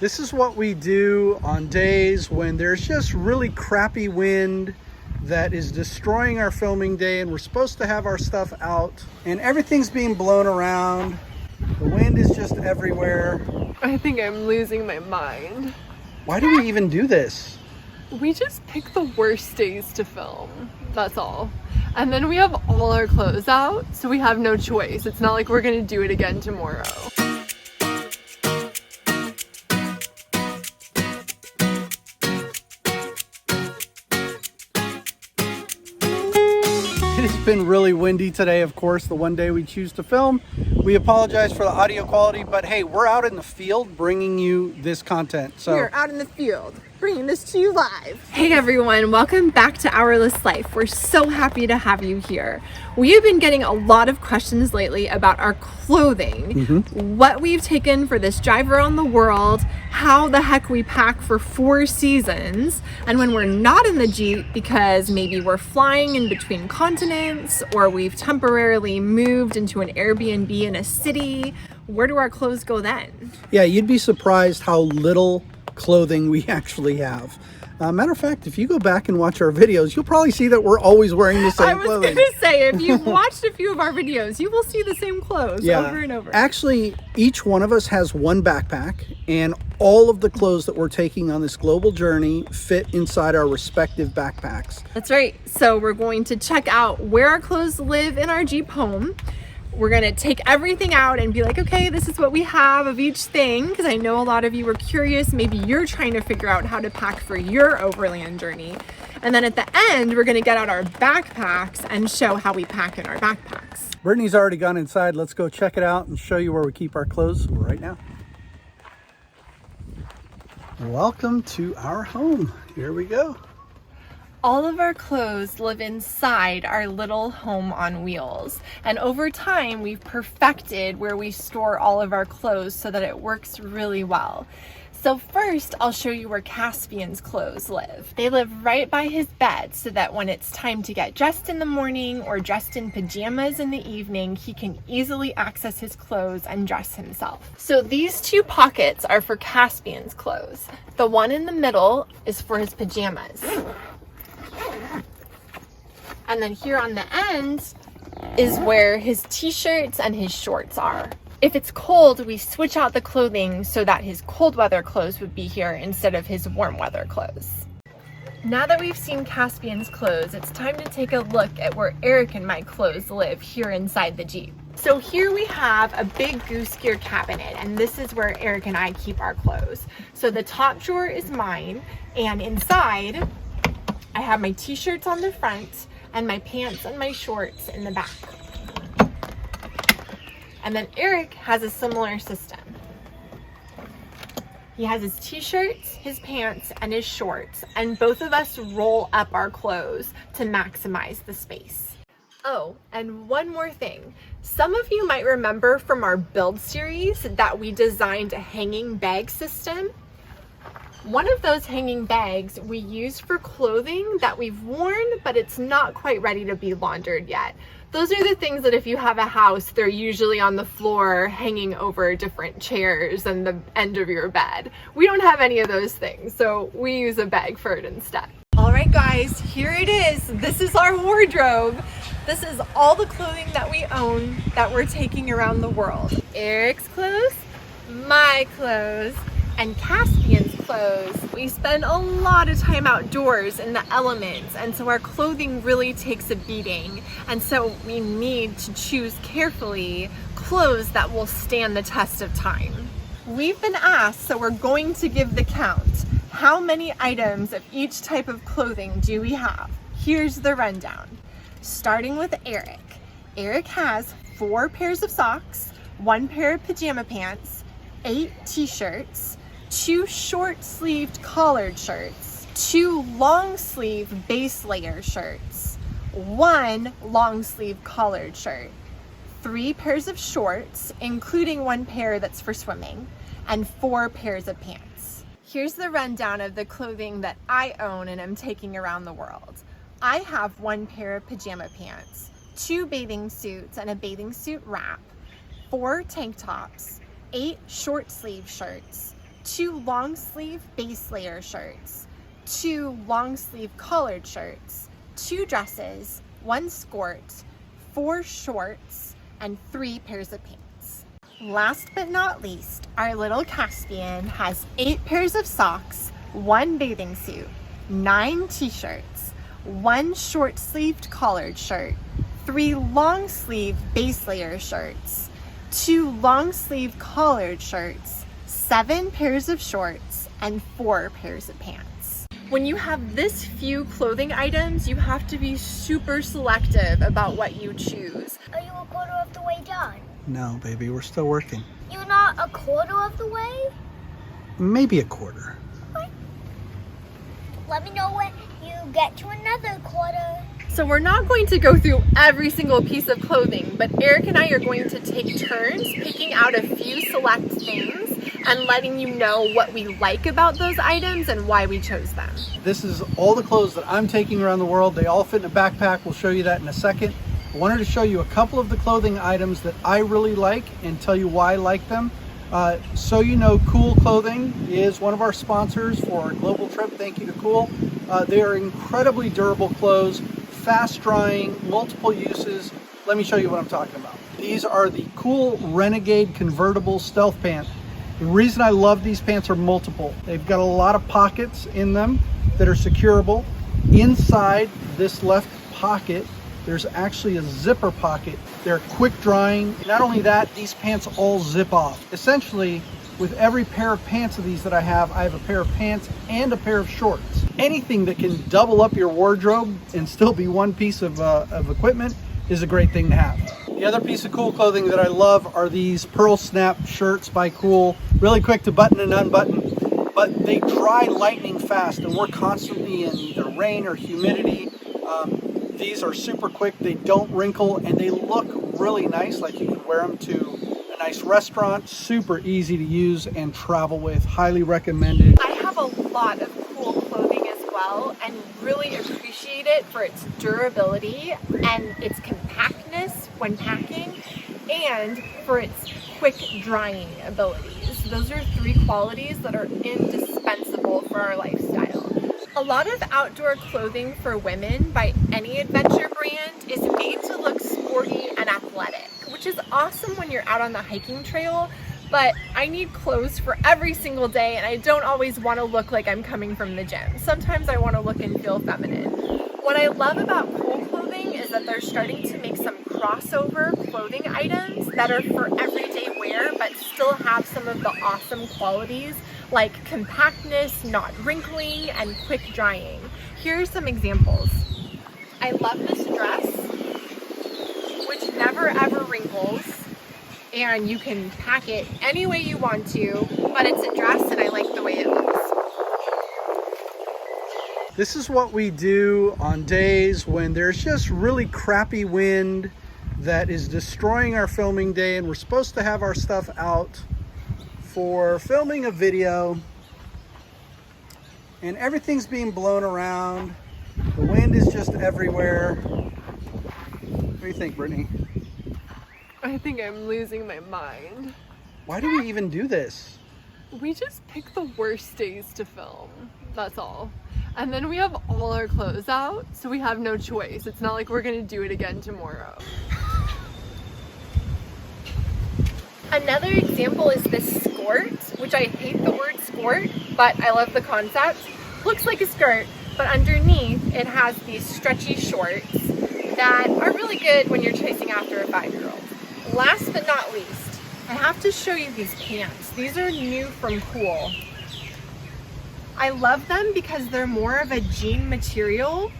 This is what we do on days when there's just really crappy wind that is destroying our filming day, and we're supposed to have our stuff out and everything's being blown around. The wind is just everywhere. I think I'm losing my mind. Why do we even do this? We just pick the worst days to film. That's all. And then we have all our clothes out, so we have no choice. It's not like we're gonna do it again tomorrow. It's been really windy today, of course, the one day we choose to film. We apologize for the audio quality, but hey, we're out in the field bringing you this content. So we're out in the field bringing this to you live. Hey everyone, welcome back to Hourless Life. We're so happy to have you here. We have been getting a lot of questions lately about our clothing, what we've taken for this drive around the world, how the heck we pack for 4 seasons, and when we're not in the Jeep because maybe we're flying in between continents or we've temporarily moved into an Airbnb in a city, where do our clothes go then? Yeah, you'd be surprised how little clothing we actually have. Matter of fact, if you go back and watch our videos, you'll probably see that we're always wearing the same clothing. I was going to say, if you've watched a few of our videos, you will see the same clothes over and over. Actually, each one of us has one backpack, and all of the clothes that we're taking on this global journey fit inside our respective backpacks. That's right. So we're going to check out where our clothes live in our Jeep home. We're going to take everything out and be like, okay, this is what we have of each thing, because I know a lot of you were curious. Maybe you're trying to figure out how to pack for your overland journey. And then at the end, we're going to get out our backpacks and show how we pack in our backpacks. Brittany's already gone inside. Let's go check it out and show you where we keep our clothes right now. Welcome to our home. Here we go. All of our clothes live inside our little home on wheels. And over time, we've perfected where we store all of our clothes so that it works really well. So first, I'll show you where Caspian's clothes live. They live right by his bed so that when it's time to get dressed in the morning or dressed in pajamas in the evening, he can easily access his clothes and dress himself. So these 2 pockets are for Caspian's clothes. The one in the middle is for his pajamas. And then here on the end is where his t-shirts and his shorts are. If it's cold, we switch out the clothing so that his cold weather clothes would be here instead of his warm weather clothes. Now that we've seen Caspian's clothes, it's time to take a look at where Eric and my clothes live here inside the Jeep. So here we have a big goose gear cabinet, and this is where Eric and I keep our clothes. So the top drawer is mine, and inside I have my t-shirts on the front and my pants and my shorts in the back. And then Eric has a similar system. He has his t-shirts, his pants, and his shorts, and both of us roll up our clothes to maximize the space. Oh, and one more thing. Some of you might remember from our build series that we designed a hanging bag system. One of those hanging bags we use for clothing that we've worn, but it's not quite ready to be laundered yet. Those are the things that if you have a house, they're usually on the floor hanging over different chairs and the end of your bed. We don't have any of those things, so we use a bag for it instead. All right, guys, here it is. This is our wardrobe. This is all the clothing that we own that we're taking around the world. Eric's clothes, my clothes, and Caspian's clothes. We spend a lot of time outdoors in the elements, and so our clothing really takes a beating, and so we need to choose carefully clothes that will stand the test of time. We've been asked, so we're going to give the count. How many items of each type of clothing do we have? Here's the rundown. Starting with Eric. Eric has 4 pairs of socks, 1 pair of pajama pants, 8 t-shirts, 2 short-sleeved collared shirts, 2 long-sleeve base layer shirts, 1 long-sleeve collared shirt, 3 pairs of shorts, including 1 pair that's for swimming, and 4 pairs of pants. Here's the rundown of the clothing that I own and am taking around the world. I have 1 pair of pajama pants, 2 bathing suits and a bathing suit wrap, 4 tank tops, 8 short sleeve shirts, 2 long sleeve base layer shirts, 2 long sleeve collared shirts, 2 dresses, 1 skirt, 4 shorts, and 3 pairs of pants. Last but not least, our little Caspian has 8 pairs of socks, 1 bathing suit, 9 t-shirts, 1 short sleeved collared shirt, 3 long sleeve base layer shirts, 2 long sleeve collared shirts, 7 pairs of shorts, and 4 pairs of pants. When you have this few clothing items, you have to be super selective about what you choose. Are you a quarter of the way done? No, baby, we're still working. You're not a quarter of the way? Maybe a quarter. What? Let me know when you get to another quarter. So we're not going to go through every single piece of clothing, but Eric and I are going to take turns picking out a few select things and letting you know what we like about those items and why we chose them. This is all the clothes that I'm taking around the world. They all fit in a backpack. We'll show you that in a second. I wanted to show you a couple of the clothing items that I really like and tell you why I like them. So you know, Cool Clothing is one of our sponsors for our global trip. Thank you to Cool. They are incredibly durable clothes, fast drying, multiple uses. Let me show you what I'm talking about. These are the Cool Renegade convertible stealth pants. The reason I love these pants are multiple. They've got a lot of pockets in them that are securable. Inside this left pocket, there's actually a zipper pocket. They're quick drying. Not only that, these pants all zip off. Essentially, with every pair of pants of these that I have a pair of pants and a pair of shorts. Anything that can double up your wardrobe and still be one piece of equipment is a great thing to have. The other piece of Cool Clothing that I love are these Pearl Snap shirts by Cool. Really quick to button and unbutton, but they dry lightning fast, and we're constantly in either rain or humidity. These are super quick, they don't wrinkle, and they look really nice, like you can wear them to a nice restaurant. Super easy to use and travel with, highly recommended. I have a lot of Cool Clothing as well and really appreciate it for its durability and its compactness when packing, and for its quick drying abilities. Those are 3 qualities that are indispensable for our lifestyle. A lot of outdoor clothing for women by any adventure brand is made to look sporty and athletic, which is awesome when you're out on the hiking trail, but I need clothes for every single day and I don't always want to look like I'm coming from the gym. Sometimes I want to look and feel feminine. What I love about Cool Clothing is that they're starting to make some crossover clothing items that are for everyday wear but still have some of the awesome qualities like compactness, not wrinkling, and quick drying. Here are some examples. I love this dress, which never ever wrinkles, and you can pack it any way you want to, but it's a dress and I like the way it looks. This is what we do on days when there's just really crappy wind that is destroying our filming day, and we're supposed to have our stuff out for filming a video, and everything's being blown around. The wind is just everywhere. What do you think, Brittany? I think I'm losing my mind. Why do we even do this? We just pick the worst days to film, that's all. And then we have all our clothes out, so we have no choice. It's not like we're gonna do it again tomorrow. Another example is this skirt, which I hate the word skirt, but I love the concept. Looks like a skirt, but underneath it has these stretchy shorts that are really good when you're chasing after a 5-year-old. Last but not least, I have to show you these pants. These are new from Cool. I love them because they're more of a jean material,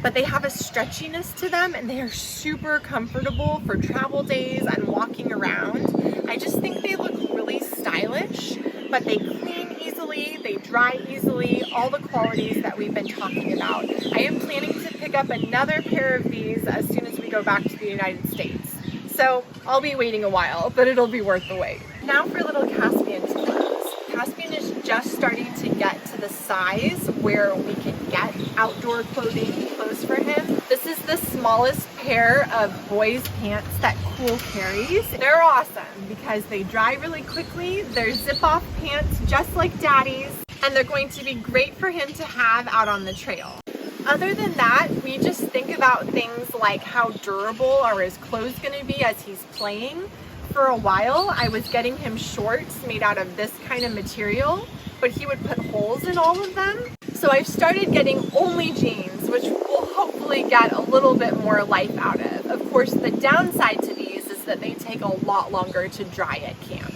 but they have a stretchiness to them and they are super comfortable for travel days and walking around. I just think they look really stylish, but they clean easily, they dry easily, all the qualities that we've been talking about. I am planning to pick up another pair of these as soon as we go back to the United States. So I'll be waiting a while, but it'll be worth the wait. Now for little Caspian's clothes. Caspian is just starting to get to the size where we can get outdoor clothes for him. This is the smallest pair of boys' pants that Cool carries. They're awesome because they dry really quickly. They're zip-off pants just like Daddy's, and they're going to be great for him to have out on the trail. Other than that, we just think about things like how durable are his clothes going to be as he's playing. For a while, I was getting him shorts made out of this kind of material, but he would put holes in all of them. So I've started getting only jeans, which will hopefully get a little bit more life out of. Of course, the downside to these is that they take a lot longer to dry at camp.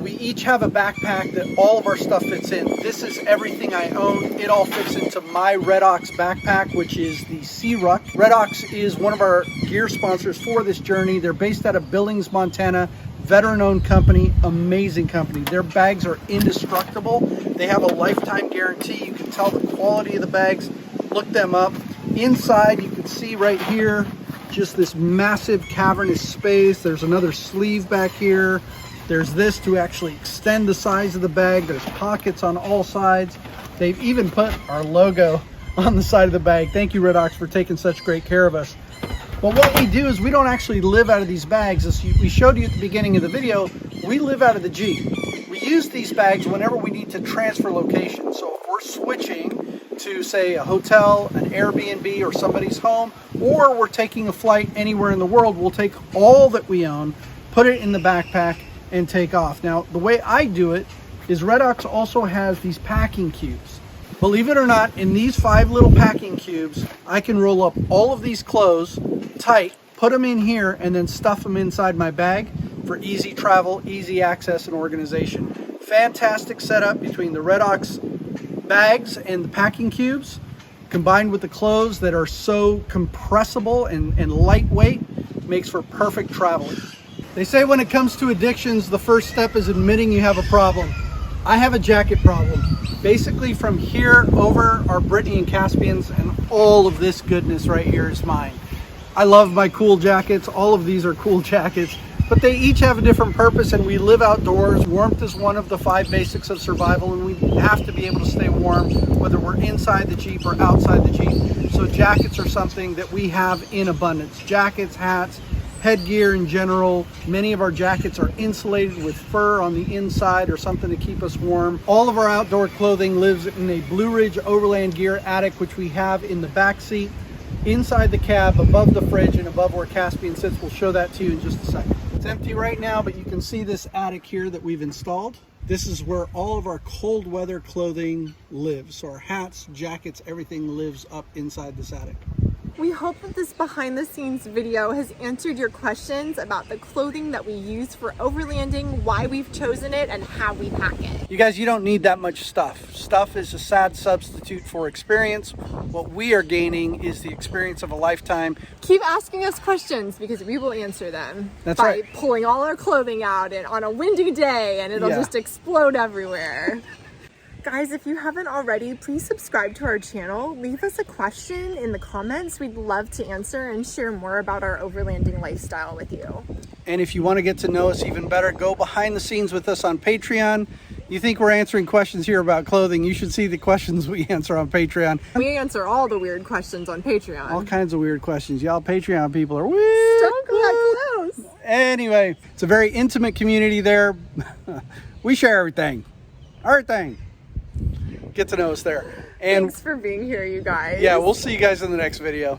We each have a backpack that all of our stuff fits in. This is everything I own. It all fits into my Red Ox backpack, which is the Sea Ruck. Red Ox is one of our gear sponsors for this journey. They're based out of Billings, Montana. Veteran-owned company, amazing company. Their bags are indestructible. They have a lifetime guarantee. You can tell the quality of the bags. Look them up. Inside, you can see right here, just this massive cavernous space. There's another sleeve back here. There's this to actually extend the size of the bag. There's pockets on all sides. They've even put our logo on the side of the bag. Thank you, Red Ox, for taking such great care of us. But what we do is we don't actually live out of these bags. As we showed you at the beginning of the video, we live out of the Jeep. We use these bags whenever we need to transfer location. So if we're switching to, say, a hotel, an Airbnb, or somebody's home, or we're taking a flight anywhere in the world, we'll take all that we own, put it in the backpack, and take off. Now, the way I do it is Red Ox also has these packing cubes. Believe it or not, in these 5 little packing cubes, I can roll up all of these clothes tight, put them in here, and then stuff them inside my bag for easy travel, easy access, and organization. Fantastic setup between the Red Ox bags and the packing cubes, combined with the clothes that are so compressible and lightweight, makes for perfect traveling. They say when it comes to addictions, the first step is admitting you have a problem. I have a jacket problem. Basically from here over are Brittany and Caspian's, and all of this goodness right here is mine. I love my cool jackets. All of these are cool jackets, but they each have a different purpose, and we live outdoors. Warmth is one of the 5 basics of survival, and we have to be able to stay warm whether we're inside the Jeep or outside the Jeep. So jackets are something that we have in abundance. Jackets, hats, headgear in general. Many of our jackets are insulated with fur on the inside or something to keep us warm. All of our outdoor clothing lives in a Blue Ridge Overland Gear attic, which we have in the back seat, inside the cab, above the fridge, and above where Caspian sits. We'll show that to you in just a second. It's empty right now, but you can see this attic here that we've installed. This is where all of our cold weather clothing lives. So our hats, jackets, everything lives up inside this attic. We hope that this behind the scenes video has answered your questions about the clothing that we use for overlanding, why we've chosen it, and how we pack it. You guys, you don't need that much stuff. Stuff is a sad substitute for experience. What we are gaining is the experience of a lifetime. Keep asking us questions because we will answer them. That's by right. Pulling all our clothing out and on a windy day, and it'll just explode everywhere. Guys, if you haven't already, please subscribe to our channel. Leave us a question in the comments. We'd love to answer and share more about our overlanding lifestyle with you. And if you want to get to know us even better, go behind the scenes with us on Patreon. You think we're answering questions here about clothing, you should see the questions we answer on Patreon. We answer all the weird questions on Patreon. All kinds of weird questions. Y'all Patreon people are weird. Don't go that close. Anyway, it's a very intimate community there. We share everything. Everything. Get to know us there. And thanks for being here, you guys. yeah, we'll see you guys in the next video.